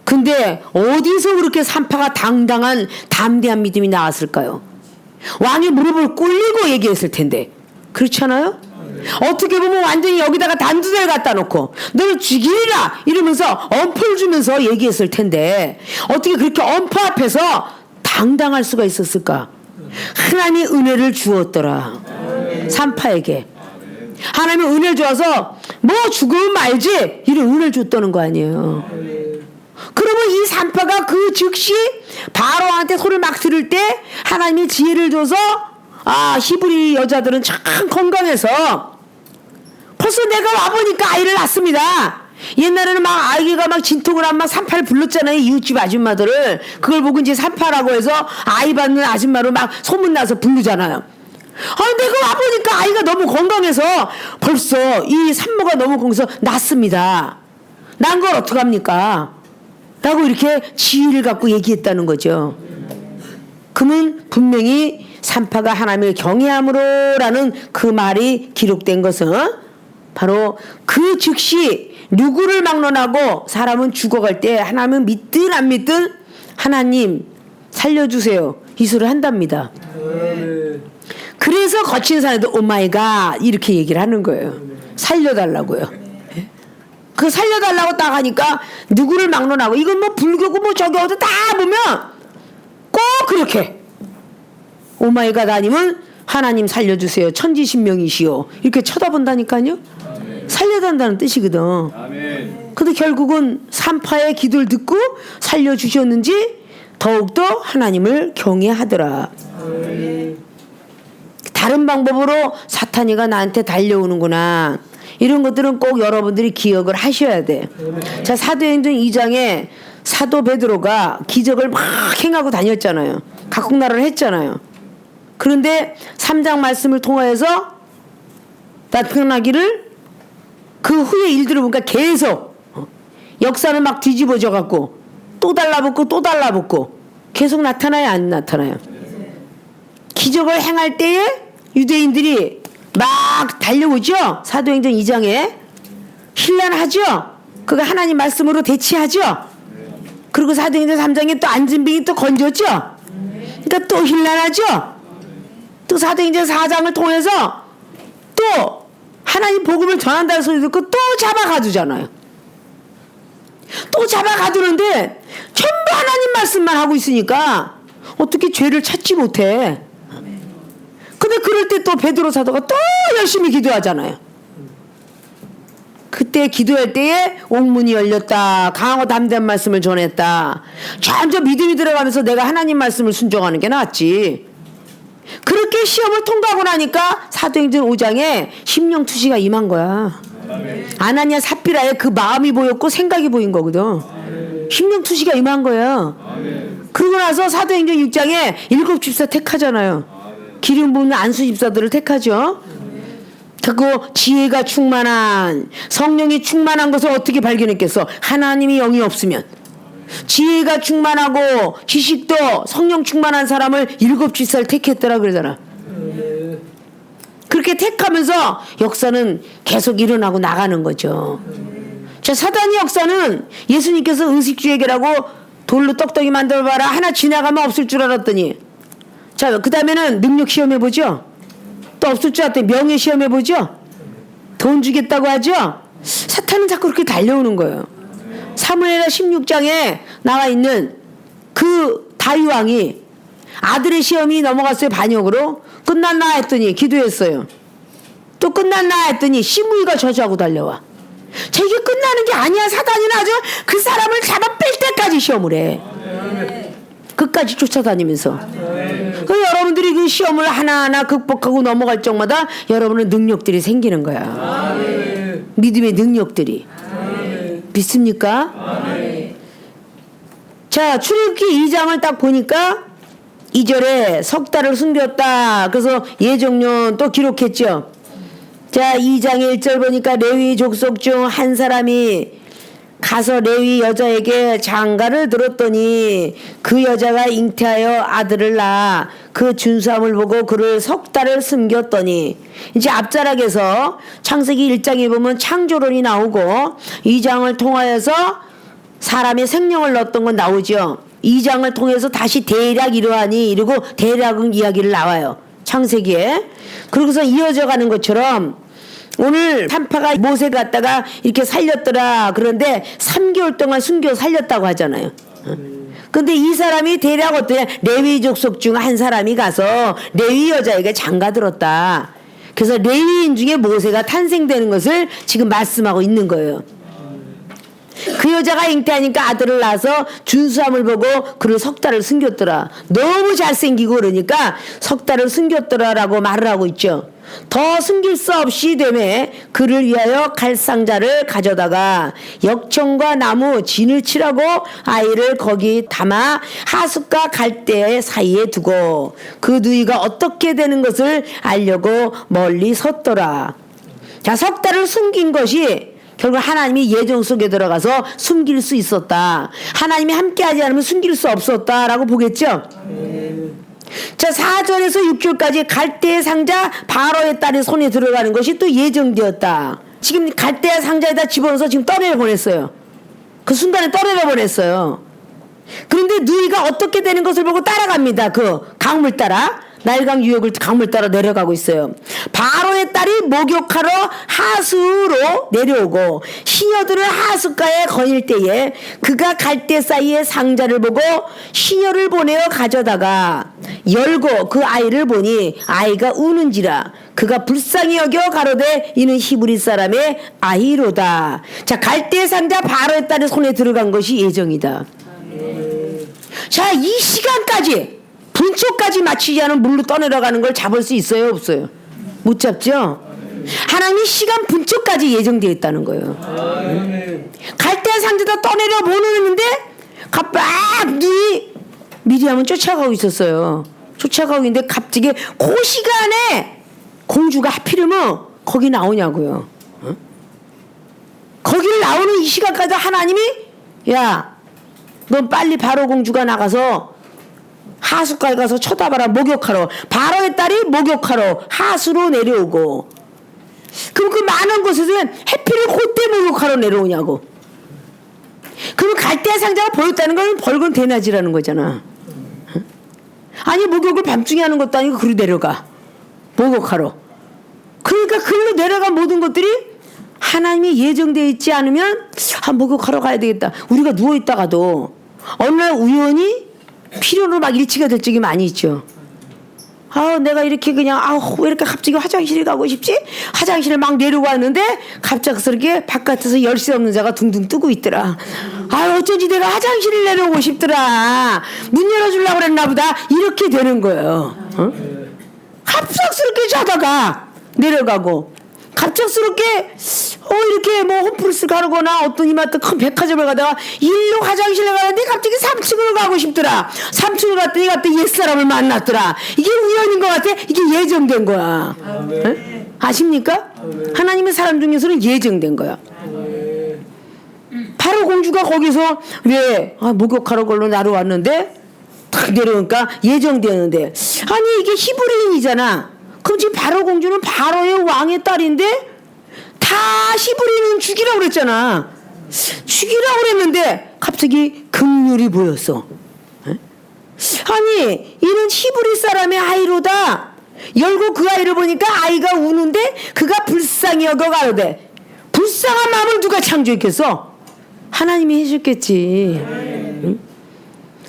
근데 어디서 그렇게 산파가 당당한 담대한 믿음이 나왔을까요? 왕이 무릎을 꿇리고 얘기했을 텐데 그렇잖아요? 어떻게 보면 완전히 여기다가 단두대를 갖다 놓고 너를 죽이리라 이러면서 엄포를 주면서 얘기했을 텐데 어떻게 그렇게 엄포 앞에서 당당할 수가 있었을까? 하나님이 은혜를 주었더라. 산파에게 하나님이 은혜를 주어서 뭐 죽으면 말지 이런 은혜를 줬다는 거 아니에요. 그러면 이 산파가 그 즉시 바로한테 소리를 막 들을 때 하나님이 지혜를 줘서 히브리 여자들은 참 건강해서 벌써 내가 와보니까 아이를 낳습니다. 옛날에는 막 아이가 막 진통을 하면 막 산파를 불렀잖아요. 이웃집 아줌마들을. 그걸 보고 이제 산파라고 해서 아이 받는 아줌마로 막 소문나서 부르잖아요. 내가 와보니까 아이가 너무 건강해서 벌써 이 산모가 너무 건강해서 낳습니다. 난 걸 어떡합니까? 라고 이렇게 지혜를 갖고 얘기했다는 거죠. 그러면 분명히 산파가 하나님을 경외함으로 라는 그 말이 기록된 것은 바로 그 즉시 누구를 막론하고 사람은 죽어갈 때 하나님은 믿든 안 믿든 하나님 살려주세요 이 소리를 한답니다. 그래서 거친 사람도 오마이갓 이렇게 얘기를 하는 거예요. 살려달라고요. 그 살려달라고 딱 하니까 누구를 막론하고 이건 뭐 불교고 뭐 저기 어디 다 보면 꼭 그렇게 오마이갓 아니면 하나님 살려주세요 천지신명이시오 이렇게 쳐다본다니까요. 살려달라는 뜻이거든. 근데 결국은 산파의 기도를 듣고 살려주셨는지 더욱더 하나님을 경외하더라. 다른 방법으로 사탄이가 나한테 달려오는구나. 이런 것들은 꼭 여러분들이 기억을 하셔야 돼. 자, 사도행전 2장에 사도 베드로가 기적을 막 행하고 다녔잖아요. 각국 나라를 했잖아요. 그런데 3장 말씀을 통하여서 나타나기를 그 후에 일들을 보니까 계속 역사는 막 뒤집어져 갖고 또 달라붙고 또 달라붙고 계속 나타나요 안 나타나요? 기적을 행할 때에 유대인들이 막 달려오죠. 사도행전 2장에 힐난하죠. 그거 하나님 말씀으로 대치하죠. 그리고 사도행전 3장에 또 안진뱅이 또 건졌죠. 그러니까 또 힐난하죠. 또 사도행전 4장을 통해서 또 하나님 복음을 전한다는 소리 듣고 또 잡아가두잖아요. 또 잡아가두는데 전부 하나님 말씀만 하고 있으니까 어떻게 죄를 찾지 못해. 근데 그럴 때 또 베드로 사도가 또 열심히 기도하잖아요. 그때 기도할 때에 옥문이 열렸다. 강하고 담대한 말씀을 전했다. 점점 믿음이 들어가면서 내가 하나님 말씀을 순종하는 게 낫지. 그렇게 시험을 통과하고 나니까 사도행전 5장에 심령투시가 임한 거야. 아나니아 삽비라의 그 마음이 보였고 생각이 보인 거거든. 심령투시가 임한 거야. 그러고 나서 사도행전 6장에 7 집사 택하잖아요. 기름 부은 안수 집사들을 택하죠. 그 지혜가 충만한, 성령이 충만한 것을 어떻게 발견했겠어? 하나님이 영이 없으면. 지혜가 충만하고 지식도 성령 충만한 사람을 7 집사를 택했더라 그러잖아. 그렇게 택하면서 역사는 계속 일어나고 나가는 거죠. 자, 사단의 역사는 예수님께서 의식주의계라고 돌로 떡떡이 만들어봐라 하나 지나가면 없을 줄 알았더니, 자, 그 다음에는 능력 시험해보죠. 또 없을 줄 알았더니 명예 시험해보죠. 돈 주겠다고 하죠. 사탄은 자꾸 그렇게 달려오는 거예요. 사무엘하 16장에 나와 있는 그 다윗왕이 아들의 시험이 넘어갔어요. 반역으로. 끝났나 했더니 기도했어요. 또 끝났나 했더니 시므이가 저주하고 달려와. 자, 이게 끝나는 게 아니야. 사단이나 아주 그 사람을 잡아 뺄 때까지 시험을 해. 끝까지 쫓아다니면서. 그 여러분들이 그 시험을 하나하나 극복하고 넘어갈 적마다 여러분의 능력들이 생기는 거야. 믿음의 능력들이. 믿습니까? 자, 출애굽기 2장을 딱 보니까 2절에 석 달을 숨겼다. 그래서 예정년 또 기록했죠. 자, 2장의 1절 보니까 레위 족속 중 한 사람이 가서 레위 여자에게 장가를 들었더니 그 여자가 잉태하여 아들을 낳아 그 준수함을 보고 그를 석 달을 숨겼더니, 이제 앞자락에서 창세기 1장에 보면 창조론이 나오고 2장을 통하여서 사람의 생명을 넣었던 건 나오죠. 2장을 통해서 다시 대략 이러하니 이러고 대략은 이야기를 나와요. 창세기에. 그러고서 이어져 가는 것처럼 오늘 산파가 모세 갖다가 이렇게 살렸더라. 그런데 3개월 동안 숨겨 살렸다고 하잖아요. 근데 이 사람이 대략 어때요? 레위 족속 중 한 사람이 가서 레위 여자에게 장가들었다. 그래서 레위인 중에 모세가 탄생되는 것을 지금 말씀하고 있는 거예요. 그 여자가 잉태하니까 아들을 낳아서 준수함을 보고 그를 석 달을 숨겼더라. 너무 잘생기고 그러니까 석 달을 숨겼더라라고 말을 하고 있죠. 더 숨길 수 없이 되매 그를 위하여 갈상자를 가져다가 역청과 나무 진을 칠하고 아이를 거기 담아 하숫과 갈대 사이에 두고 그 누이가 어떻게 되는 것을 알려고 멀리 섰더라. 자, 석 달을 숨긴 것이 결국 하나님이 예정 속에 들어가서 숨길 수 있었다. 하나님이 함께하지 않으면 숨길 수 없었다라고 보겠죠. 자, 4절에서 6절까지 갈대의 상자 바로의 딸의 손에 들어가는 것이 또 예정되었다. 지금 갈대의 상자에다 집어넣어서 지금 떠내려 보냈어요. 그 순간에 떠내려 보냈어요. 그런데 누이가 어떻게 되는 것을 보고 따라갑니다. 그 강물 따라. 나일강 유역을 강물 따라 내려가고 있어요. 바로의 딸이 목욕하러 하수로 내려오고 시녀들을 하숫가에 거닐 때에 그가 갈대 사이에 상자를 보고 시녀를 보내어 가져다가 열고 그 아이를 보니 아이가 우는지라 그가 불쌍히 여겨 가로되 이는 히브리 사람의 아이로다. 자, 갈대 상자 바로의 딸의 손에 들어간 것이 예정이다. 자, 이 시간까지 분초까지 맞추지 않은 물로 떠내려가는 걸 잡을 수 있어요, 없어요? 못 잡죠? 하나님이 시간 분초까지 예정되어 있다는 거예요. 갈대 상자도 떠내려 보내는데 막 미리암은 쫓아가고 있었어요. 쫓아가고 있는데 갑자기 그 시간에 공주가 하필이면 거기 나오냐고요. 거기를 나오는 이 시간까지 하나님이 야, 넌 빨리 바로 공주가 나가서 하수가에 가서 쳐다봐라. 목욕하러. 바로의 딸이 목욕하러 하수로 내려오고. 그럼 그 많은 곳에서 해필을 그때 목욕하러 내려오냐고. 말대상자가 보였다는 건 벌건 대낮이라는 거잖아. 아니 목욕을 밤중에 하는 것도 아니고 그리로 내려가 목욕하러. 그러니까 그리로 내려간 모든 것들이 하나님이 예정되어 있지 않으면 목욕하러 가야 되겠다. 우리가 누워있다가도 어느 날 우연히 필요로 막 일치가 될 적이 많이 있죠. 내가 이렇게 그냥 왜 이렇게 갑자기 화장실에 가고 싶지? 화장실을 막 내려고 하는데 갑작스럽게 바깥에서 열쇠 없는 자가 둥둥 뜨고 있더라. 어쩐지 내가 화장실을 내려오고 싶더라. 문 열어주려고 그랬나 보다. 이렇게 되는 거예요. 갑작스럽게 자다가 내려가고 갑작스럽게 이렇게 뭐 홈플러스 가거나 어떤 이마트 큰 백화점을 가다가 일로 화장실에 가는데 갑자기 3층으로 가고 싶더라. 3층을 갔더니 옛사람을 만났더라. 이게 우연인 것 같아? 이게 예정된 거야. 아십니까? 하나님의 사람 중에서는 예정된 거야. 바로 공주가 거기서 왜 목욕하러 걸로 나로 왔는데 탁 내려오니까 예정되었는데 아니 이게 히브리인이잖아. 그럼 지금 바로 공주는 바로의 왕의 딸인데 다 히브리인은 죽이라고 그랬잖아. 죽이라고 그랬는데 갑자기 긍휼이 보였어. 아니 이는 히브리 사람의 아이로다. 열고 그 아이를 보니까 아이가 우는데 그가 불쌍히 여겨 가로되. 불쌍한 마음을 누가 창조했겠어? 하나님이 해줬겠지.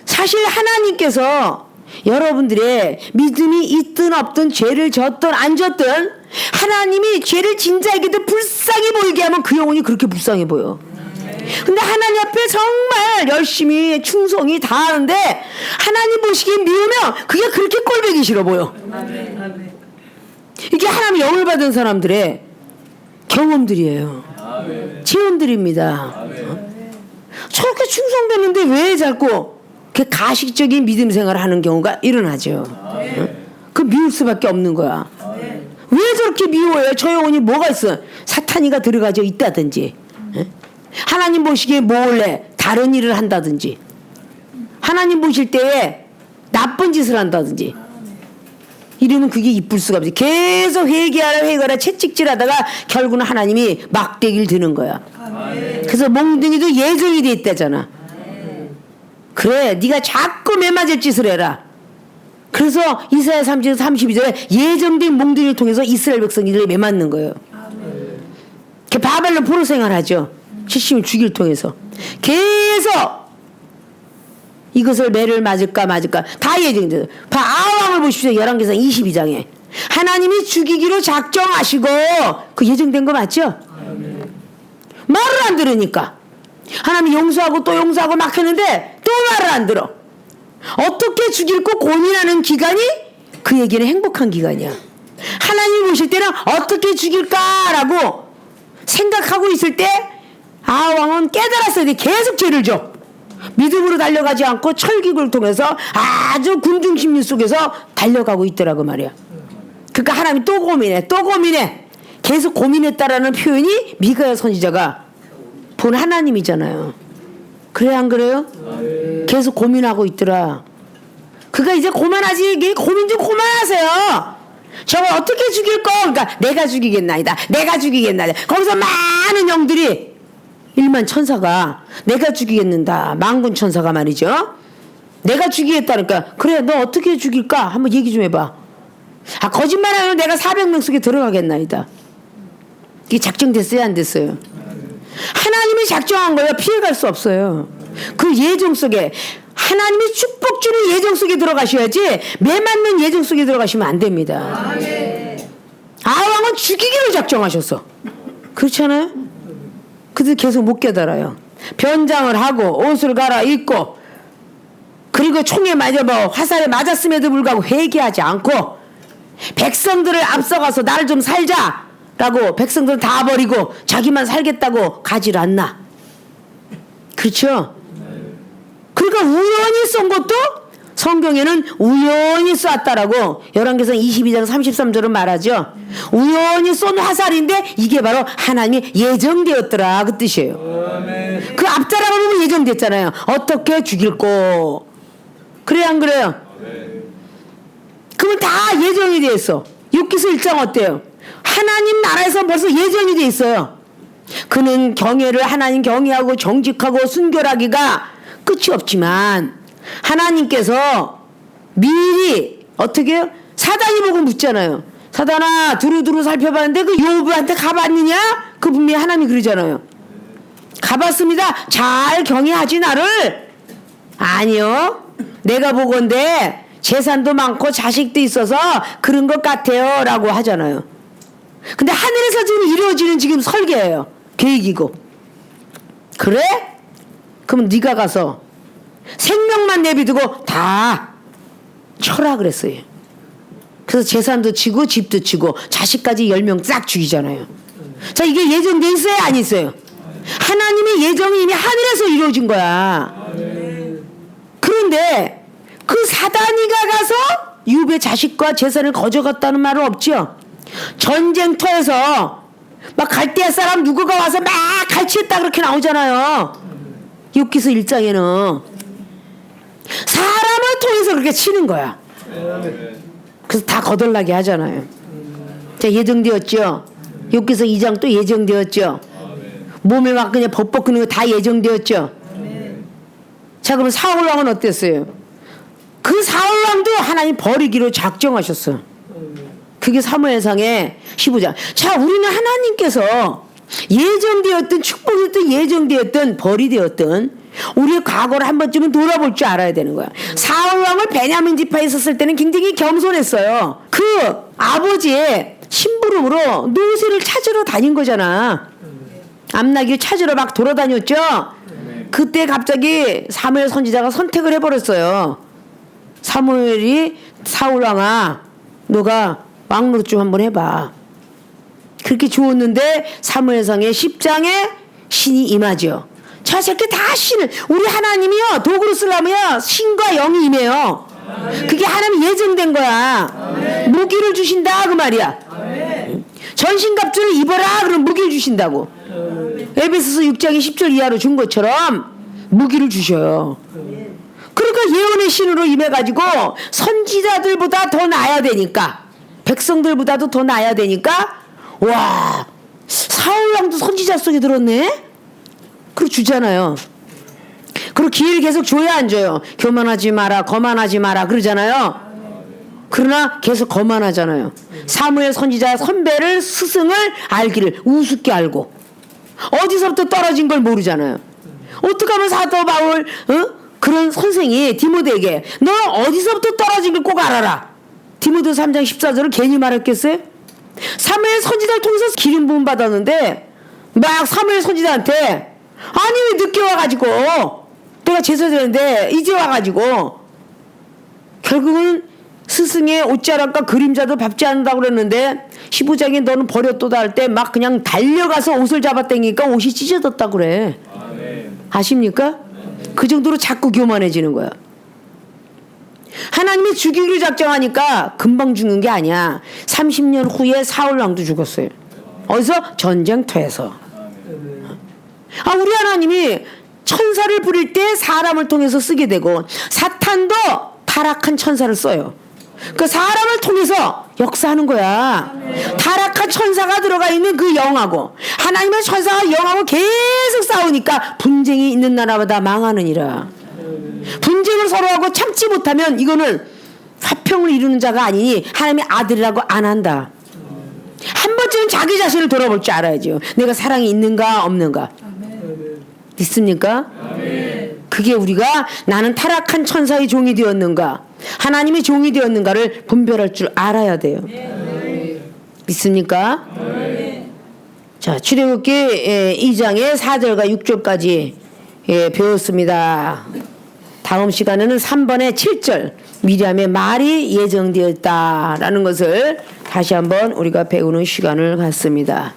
사실 하나님께서 여러분들의 믿음이 있든 없든 죄를 졌든 안 졌든 하나님이 죄를 진 자에게도 불쌍히 보이게 하면 그 영혼이 그렇게 불쌍해 보여. 근데 하나님 앞에 정말 열심히 충성이 다하는데 하나님 보시기에 미우면 그게 그렇게 꼴보기 싫어 보여. 이게 하나님 영을 받은 사람들의 경험들이에요. 체험들입니다. 저렇게 충성되는데 왜 자꾸 그 가식적인 믿음 생활을 하는 경우가 일어나죠. 그 미울 수밖에 없는 거야. 왜 저렇게 미워요? 저 영혼이 뭐가 있어? 사탄이가 들어가져 있다든지, 하나님 보시기에 몰래 다른 일을 한다든지, 하나님 보실 때에 나쁜 짓을 한다든지, 이러면 그게 이쁠 수가 없지. 계속 회개하라 채찍질하다가 결국은 하나님이 막대기를 드는 거야. 그래서 몽둥이도 예정이 돼 있다잖아. 그래 네가 자꾸 매맞을 짓을 해라. 그래서 이사야 30장 32절에 예정된 몽둥이를 통해서 이스라엘 백성들이 매맞는 거예요. 바벨론 포로 생활하죠. 70을 죽일 통해서 계속 이것을 매를 맞을까 다 예정돼요. 아왕을 보십시오. 열왕기상 22장에 하나님이 죽이기로 작정하시고 그 예정된 거 맞죠? 말을 안 들으니까 하나님이 용서하고 또 용서하고 막 했는데 또 말을 안 들어. 어떻게 죽일까 고민하는 기간이 그에게는 행복한 기간이야. 하나님이 보실 때는 어떻게 죽일까라고 생각하고 있을 때 아왕은 깨달았어야 돼. 계속 죄를 져. 믿음으로 달려가지 않고 철기를 통해서 아주 군중심리 속에서 달려가고 있더라고 말이야. 그러니까 하나님이 또 고민해. 계속 고민했다라는 표현이 미가야 선지자가 본 하나님이잖아요. 그래 안 그래요? 계속 고민하고 있더라. 그가 이제 고만하지. 고민 좀 그만하세요. 저걸 어떻게 죽일 거? 그러니까 내가 죽이겠나이다. 거기서 많은 영들이 1만 천사가 내가 죽이겠는다. 만군 천사가 말이죠. 내가 죽이겠다니까. 그래 너 어떻게 죽일까? 한번 얘기 좀 해봐. 거짓말하면 내가 400명 속에 들어가겠나이다. 이게 작정됐어요 안 됐어요? 하나님이 작정한 거예요. 피해갈 수 없어요. 그 예정 속에 하나님이 축복 주는 예정 속에 들어가셔야지 매맞는 예정 속에 들어가시면 안 됩니다. 아왕은 죽이기로 작정하셨어. 그렇잖아요? 그들 계속 못 깨달아요. 변장을 하고 옷을 갈아입고 그리고 총에 화살에 맞았음에도 불구하고 회개하지 않고 백성들을 앞서가서 나를 좀 살자라고 백성들을 다 버리고 자기만 살겠다고 가지를 않나. 그렇죠? 그러니까 우연히 쏜 것도 성경에는 우연히 쐈다라고 열왕기상 22장 33절은 말하죠. 우연히 쏜 화살인데 이게 바로 하나님이 예정되었더라 그 뜻이에요. 그 앞자락을 보면 예정됐잖아요. 어떻게 죽일꼬. 그래 안 그래요? 그러면 다 예정이 돼 있어. 욥기서 1장 어때요? 하나님 나라에서 벌써 예정이 돼 있어요. 그는 경외를 하나님 경외하고 정직하고 순결하기가 끝이 없지만 하나님께서 미리 어떻게 해요? 사단이 보고 묻잖아요. 사단아 두루두루 살펴봤는데 그 요브한테 가봤느냐? 그 분명히 하나님이 그러잖아요. 가봤습니다. 잘 경외하지 나를? 아니요. 내가 보건대 재산도 많고 자식도 있어서 그런 것 같아요 라고 하잖아요. 근데 하늘에서 지금 이루어지는 지금 설계예요. 계획이고. 그래? 그럼 네가 가서 생명만 내비두고 다 쳐라 그랬어요. 그래서 재산도 치고 집도 치고 자식까지 10명 싹 죽이잖아요. 자, 이게 예정돼 있어요? 안 있어요? 하나님의 예정이 이미 하늘에서 이루어진 거야. 그런데 그 사단이가 가서 유배 자식과 재산을 가져갔다는 말은 없죠. 전쟁터에서 막 갈대아 사람 누구가 와서 막 갈취했다 그렇게 나오잖아요. 욥기서 1장에는 사람을 통해서 그렇게 치는 거야. 그래서 다 거덜나게 하잖아요. 자, 예정되었죠. 욥기서 2장 또 예정되었죠. 몸에 막 그냥 벅벅 끄는 거 다 예정되었죠. 자, 그럼 사울왕은 어땠어요? 그 사울왕도 하나님 버리기로 작정하셨어. 그게 사무엘상의 15장. 자, 우리는 하나님께서 예정되었든 축복이었든 예정되었든 벌이 되었든 우리의 과거를 한 번쯤은 돌아볼 줄 알아야 되는 거야. 사울왕을 베냐민 지파에 있었을 때는 굉장히 겸손했어요. 그 아버지의 심부름으로 노새를 찾으러 다닌 거잖아. 암나귀를 찾으러 막 돌아다녔죠. 그때 갑자기 사무엘 선지자가 선택을 해버렸어요. 사무엘이 사울왕아 너가 왕노릇 좀 한번 해봐. 그렇게 주었는데 사무엘상의 10장에 신이 임하죠. 자, 저렇게 다 신을 우리 하나님이요 도구로 쓰려면 신과 영이 임해요. 그게 하나님 예정된 거야. 무기를 주신다 그 말이야. 전신갑주를 입어라 그럼 무기를 주신다고. 에베소서 6장의 10절 이하로 준 것처럼 무기를 주셔요. 그러니까 예언의 신으로 임해가지고 선지자들보다 더 나아야 되니까 백성들보다도 더 나아야 되니까 와 사울왕도 선지자 속에 들었네? 그리고 주잖아요. 그리고 기회를 계속 줘야 안 줘요? 교만하지 마라 거만하지 마라 그러잖아요. 그러나 계속 거만하잖아요. 사무엘 선지자 선배를 스승을 알기를 우습게 알고 어디서부터 떨어진 걸 모르잖아요. 어떻게 하면 사도 바울 그런 선생이 디모데에게 너 어디서부터 떨어진 걸 꼭 알아라. 디모데 3장 14절을 괜히 말했겠어요? 사무엘 선지자를 통해서 기름 부음 받았는데 막 사무엘 선지자한테 아니 왜 늦게 와가지고 내가 제사 드렸는데 이제 와가지고 결국은 스승의 옷자락과 그림자도 밟지 않는다고 그랬는데 15장에 너는 버렸도다 할 때 막 그냥 달려가서 옷을 잡아당기니까 옷이 찢어졌다고 그래. 아십니까? 그 정도로 자꾸 교만해지는 거야. 하나님이 죽이기를 작정하니까 금방 죽는 게 아니야. 30년 후에 사울왕도 죽었어요. 어디서? 전쟁터에서. 우리 하나님이 천사를 부릴 때 사람을 통해서 쓰게 되고 사탄도 타락한 천사를 써요. 그 사람을 통해서 역사하는 거야. 타락한 천사가 들어가 있는 그 영하고 하나님의 천사가 영하고 계속 싸우니까 분쟁이 있는 나라마다 망하느니라. 분쟁을 서로하고 참지 못하면 이거는 화평을 이루는 자가 아니니 하나님의 아들이라고 안 한다. 한 번쯤은 자기 자신을 돌아볼 줄 알아야죠. 내가 사랑이 있는가 없는가. 믿습니까? 그게 우리가 나는 타락한 천사의 종이 되었는가 하나님의 종이 되었는가를 분별할 줄 알아야 돼요. 믿습니까? 자, 출애굽기 2장의 4절과 6절까지 배웠습니다. 다음 시간에는 3번의 7절 미리암의 말이 예정되었다라는 것을 다시 한번 우리가 배우는 시간을 갖습니다.